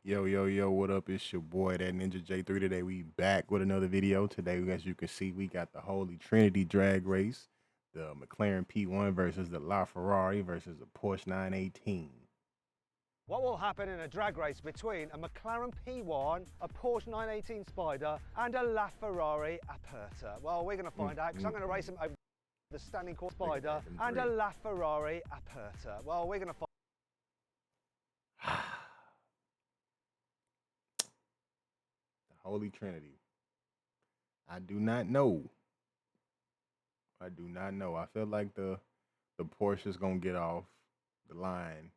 Yo, what up? It's your boy, that Ninja J3. Today we back with another video. Today, as you can see, we got the Holy Trinity drag race. The McLaren P1 versus the Ferrari versus the Porsche 918. What will happen in a drag race between a McLaren P1, a Porsche 918 Spider and a Ferrari Aperta? Well, we're going to find out because I'm going to race them over the standing course Spider and a Ferrari Aperta. Well, we're going to find Holy Trinity. I do not know. I feel like the Porsche is gonna get off the line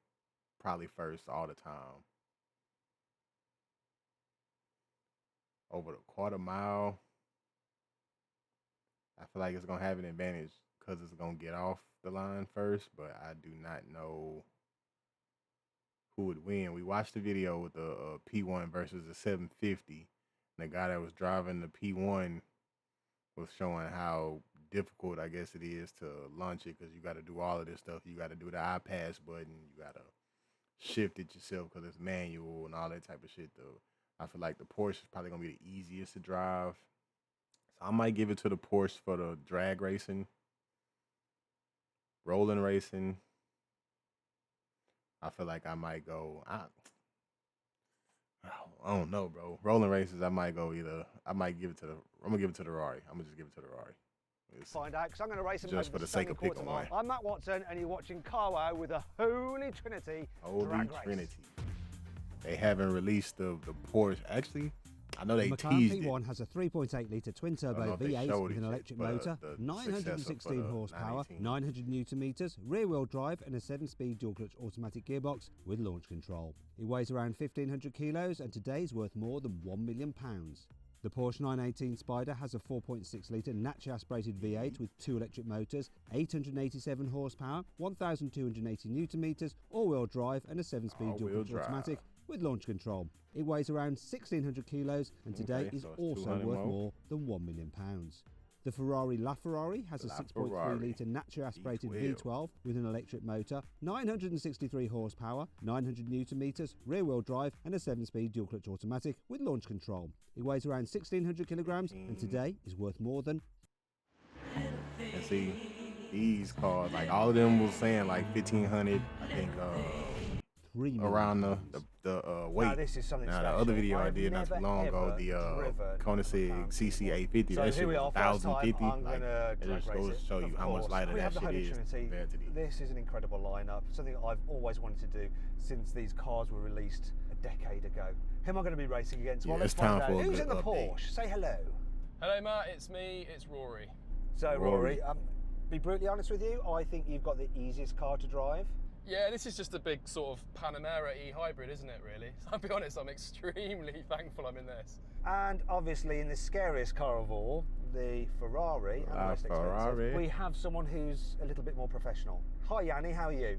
probably first all the time. Over the quarter mile, I feel like it's gonna have an advantage because it's gonna get off the line first, but I do not know who would win. We watched the video with the P1 versus the 750. The guy that was driving the P1 was showing how difficult, I guess, it is to launch it because you got to do all of this stuff. You got to do the iPass button. You got to shift it yourself because it's manual and all that type of shit, though. I feel like the Porsche is probably going to be the easiest to drive. So I might give it to the Porsche for the drag racing. Rolling racing, I feel like I might go... I don't know, bro. Rolling races, I might give it to the Ferrari. I'm gonna just give it to the Ferrari. find out because I'm going to race them just for the sake of picking one. I'm Matt Watson and you're watching Carwow with a Holy Trinity drag race. They haven't released the Porsche. Actually, I know they McLaren teased P1 it. has a 3.8-litre twin-turbo V8 with an electric motor, 916 horsepower, 900 newton-meters, rear-wheel drive and a 7-speed dual-clutch automatic gearbox with launch control. It weighs around 1,500 kilos and today is worth more than £1 million. The Porsche 918 Spider has a 4.6-litre naturally aspirated V8 with 2 electric motors, 887 horsepower, 1,280 newton-meters, all-wheel drive and a 7-speed dual-clutch automatic with launch control. It weighs around 1,600 kilos and today is also worth more than £1 million. The Ferrari LaFerrari has a 6.3-litre naturally aspirated V12 with an electric motor, 963 horsepower, 900 newton-meters, rear-wheel drive and a 7-speed dual-clutch automatic with launch control. It weighs around 1,600 kilograms and today is worth more than... And see, these cars, like all of them was saying like 1,500, I think, around the weight. Now, this is something now special. the other video I did not too long ago, the Koenigsegg CC 850, that shit was 1,050. Like, it just goes to show you how much lighter that shit is compared to these. This is an incredible lineup, something I've always wanted to do since these cars were released a decade ago. Who am I going to be racing against? Well, let's find out. Who's in the Porsche? Say hello. Hello, Matt. It's me. It's Rory. So, Rory, be brutally honest with you, I think you've got the easiest car to drive. Yeah, this is just a big sort of Panamera e-hybrid, isn't it, really? I'll be honest, I'm extremely thankful I'm in this. And obviously in the scariest car of all, the Ferrari, and the most expensive, we have someone who's a little bit more professional. Hi Yanni, how are you?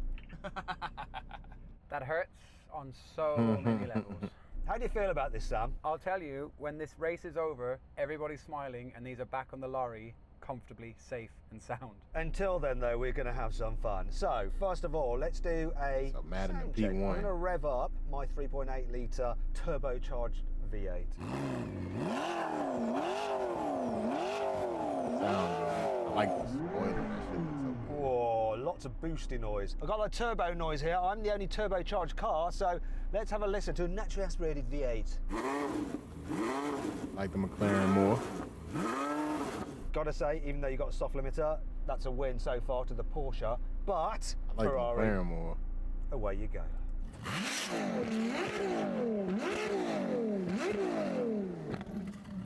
That hurts on so many levels. How do you feel about this, Sam? I'll tell you, when this race is over, everybody's smiling and these are back on the lorry, comfortably safe and sound. Until then though, we're going to have some fun. So first of all, let's do a sound check. I'm going to rev up my 3.8 litre turbocharged V8. Sound good. I like the spoiler. That shit looks so good. Whoa, lots of boosty noise. I've got a turbo noise here. I'm the only turbocharged car, so let's have a listen to a naturally aspirated V8. Like the McLaren more. Gotta say, even though you got a soft limiter, that's a win so far to the Porsche. But I like Ferrari, the McLaren more. Away you go.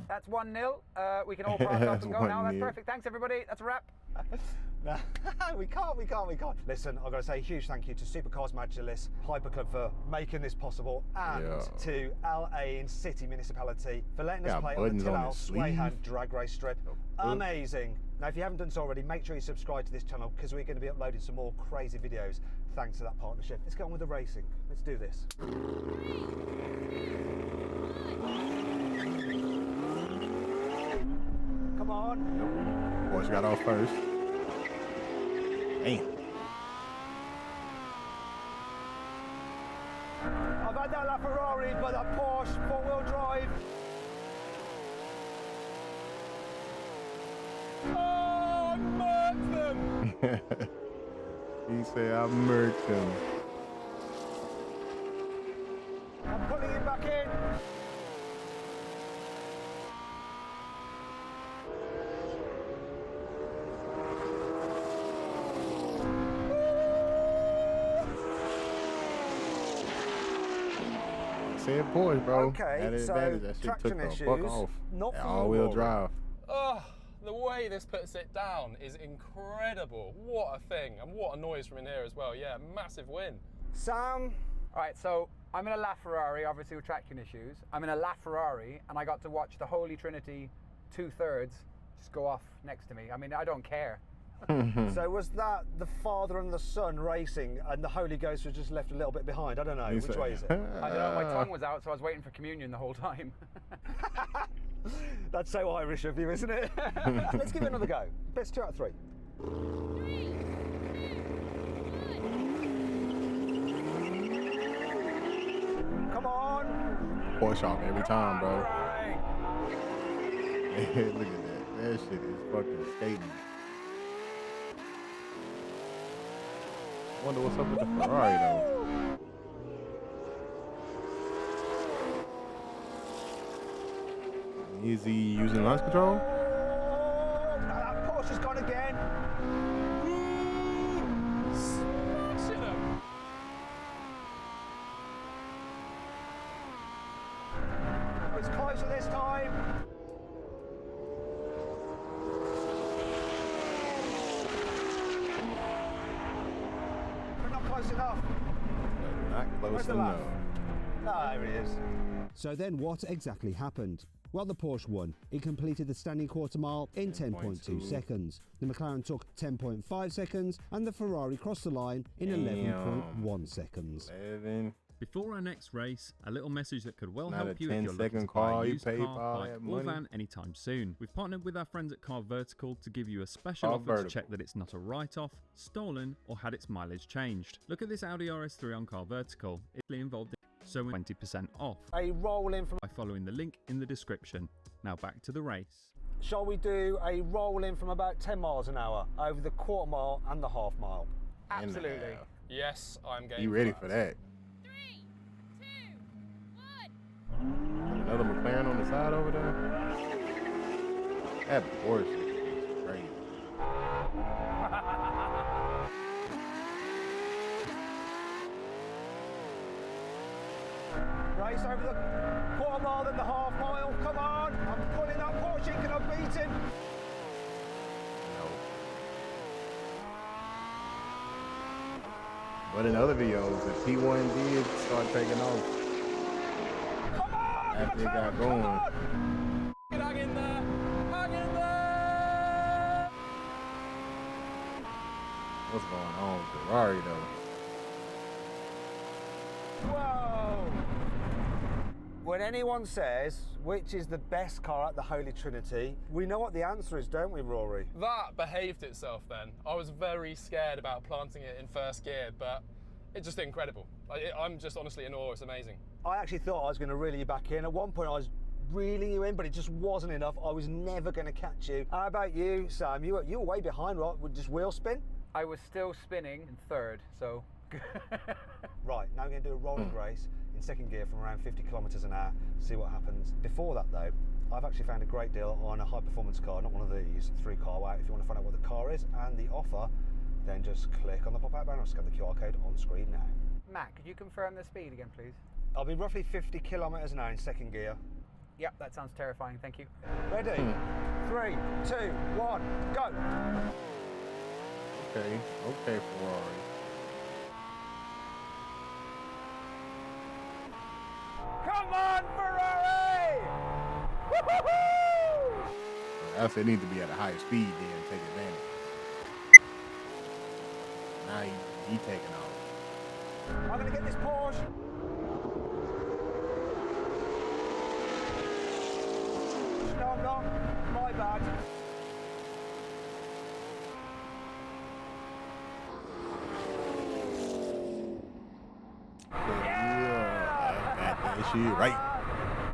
That's 1-0. We can all park up and go now. That's perfect. Thanks, everybody. That's a wrap. No, we can't. Listen, I've got to say a huge thank you to Supercars Majalis Hyperclub for making this possible, and to Al Ain City Municipality for letting us play on the Tilal Swayhan drag race strip. Amazing. Now, if you haven't done so already, make sure you subscribe to this channel because we're going to be uploading some more crazy videos thanks to that partnership. Let's get on with the racing. Let's do this. Come on. Porsche got off first. Damn. I've had that La Ferrari, but that Porsche four-wheel drive. Oh, I murked them! He said I murked him. I'm putting him back in. Said Porsche, bro. Okay, Had an so advantage. That shit took traction the issues, fuck off. not from all-wheel Rory. drive. Oh, the way this puts it down is incredible. What a thing, and what a noise from in here as well. Yeah, massive win. Sam? All right, so I'm in a La Ferrari, obviously with traction issues. I'm in a La Ferrari, and I got to watch the Holy Trinity 2/3 just go off next to me. I mean, I don't care. So was that the Father and the Son racing, and the Holy Ghost was just left a little bit behind? I don't know. Which way is it? I don't know, my tongue was out, so I was waiting for communion the whole time. That's so Irish of you, isn't it? Let's give it another go. Best 2 out of 3. Come on. Porsche off every time, bro. Right. Look at that. That shit is fucking skating. Wonder what's up with the Ferrari though. Is he using launch control? That Porsche's gone again. Smashing them. It's closer this time. We're not close enough. Not close Where's the enough. lap? There it is. So then what exactly happened? Well, the Porsche won. It completed the standing quarter mile in 10.2 seconds. The McLaren took 10.5 seconds and the Ferrari crossed the line in 11.1 seconds. 11. Before our next race, a little message that could well Not help a you if you're looking 10-second to buy car, a you used pay car, for all bike that or money. van anytime soon. We've partnered with our friends at Car Vertical to give you a special Car offer Vertical. to check that it's not a write-off, stolen or had its mileage changed. Look at this Audi RS3 on Car Vertical. It's involved in so 20% off A roll in from. by following the link in the description. Now back to the race. Shall we do a roll in from about 10 miles an hour over the quarter mile and the half mile? Absolutely. Yes, I'm game. You ready for that? 3, 2, 1. Another McLaren on the side over there? That Porsche is crazy. Race over the quarter mile then the half mile. Come on, I'm pulling that Porsche in. Can I beat him? No. But in other videos, the P1 did start taking off Come on! after it got McLaren, going. come on! Hang in there. Hang in there. What's going on with Ferrari though? Whoa! When anyone says which is the best car at the Holy Trinity, we know what the answer is, don't we, Rory? That behaved itself then. I was very scared about planting it in first gear, but it's just incredible. I'm just honestly in awe. It's amazing. I actually thought I was going to reel you back in. At one point I was reeling you in, but it just wasn't enough. I was never going to catch you. How about you, Sam? You were way behind, right? With just wheel spin? I was still spinning in third, so. Right, now we're going to do a rolling race in second gear from around 50 kilometres an hour, see what happens. Before that though, I've actually found a great deal on a high performance car, not one of these, through CarWow. If you want to find out what the car is and the offer, then just click on the pop-out banner or scan the QR code on screen now. Matt, could you confirm the speed again, please? I'll be roughly 50 kilometres an hour in second gear. Yep, that sounds terrifying, thank you. Ready? 3, 2, 1, go! Okay, Ferrari. Come on, Ferrari! Woo-hoo-hoo! I said it needs to be at a higher speed then take advantage. Now he taking off. I'm going to get this Porsche. No, I'm not. My bad. Yeah. This shit right.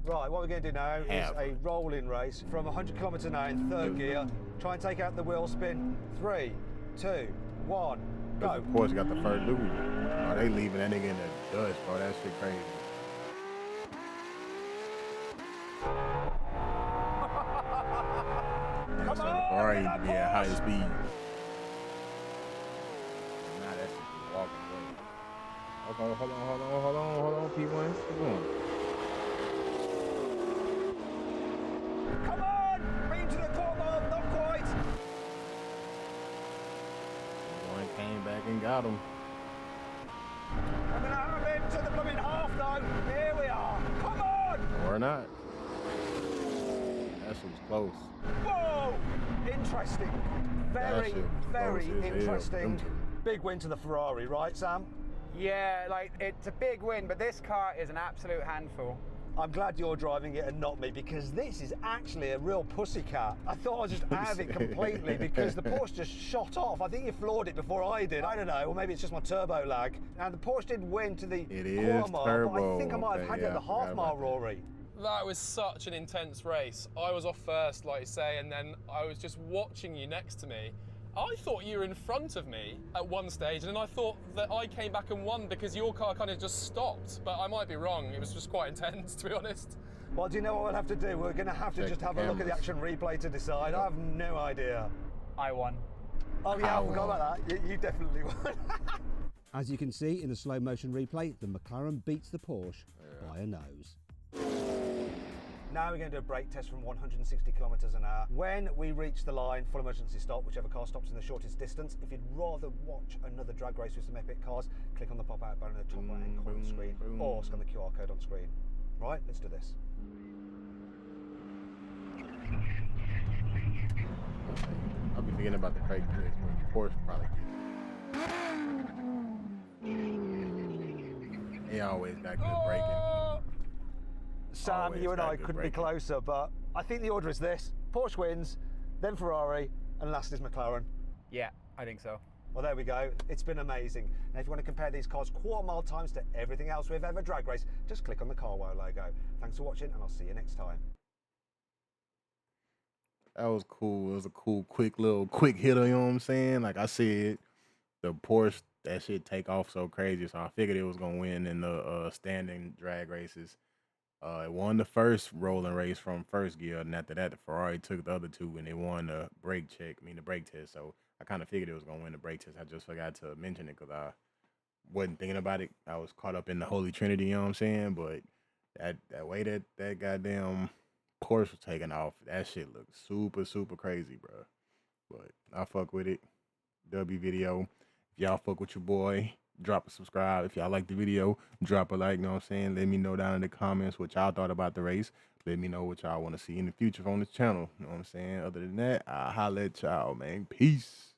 Right, what we're going to do now is a rolling race from 100 kilometers an hour in third gear. Try and take out the wheel spin. 3, 2, 1, go. Of course, got the first dude. Oh, they leaving that nigga in the dust, bro. That shit crazy. Come on! Ferrari need to be at high speed. Nah, that shit just walking away. Okay, hold on, P1. Keep going. Come on! Bring to the corner, not quite. One came back and got him. I'm gonna have him to the blooming half though. Here we are. Come on! Or not. That shit was close. Whoa! Interesting. Very interesting. Big win to the Ferrari, right, Sam? Yeah, like it's a big win, but this car is an absolute handful. I'm glad you're driving it and not me, because this is actually a real pussycat. I thought I was just out of it completely because the Porsche just shot off. I think you floored it before I did. I don't know, or maybe it's just my turbo lag. And the Porsche did win to the quarter mile, but I think I might have had it at the half mile, Rory. That was such an intense race. I was off first, like you say, and then I was just watching you next to me. I thought you were in front of me at one stage, and then I thought that I came back and won because your car kind of just stopped. But I might be wrong. It was just quite intense, to be honest. Well, do you know what we'll have to do? We're going to have to just have a look at the action replay to decide. I have no idea. I won. Oh yeah, I forgot about that. You definitely won. As you can see in the slow motion replay, the McLaren beats the Porsche by a nose. Now we're going to do a brake test from 160 kilometers an hour. When we reach the line, full emergency stop, whichever car stops in the shortest distance. If you'd rather watch another drag race with some epic cars, click on the pop-out button in the top right-hand corner of the screen, or scan the QR code on screen. Right, let's do this. I'll be forgetting about the brake test, but Porsche probably get it. They always got good braking. Sam, you and I couldn't be closer, but I think the order is this. Porsche wins, then Ferrari, and last is McLaren. Yeah, I think so. Well, there we go. It's been amazing. Now, if you want to compare these cars quarter mile times to everything else we've ever drag raced, just click on the CarWow logo. Thanks for watching, and I'll see you next time. That was cool. It was a cool, quick hitter, you know what I'm saying? Like I said, the Porsche, that shit take off so crazy, so I figured it was going to win in the standing drag races. It won the first rolling race from first gear, and after that, the Ferrari took the other two, and they won the brake test. So I kind of figured it was going to win the brake test. I just forgot to mention it because I wasn't thinking about it. I was caught up in the Holy Trinity, you know what I'm saying? But that way that goddamn Porsche was taking off, that shit looked super, super crazy, bro. But I fuck with it. W video. If y'all fuck with your boy, drop a subscribe. If y'all like the video, drop a like, you know what I'm saying? Let me know down in the comments what y'all thought about the race. Let me know what y'all want to see in the future on this channel, you know what I'm saying? Other than that, I'll holla at y'all, man. Peace.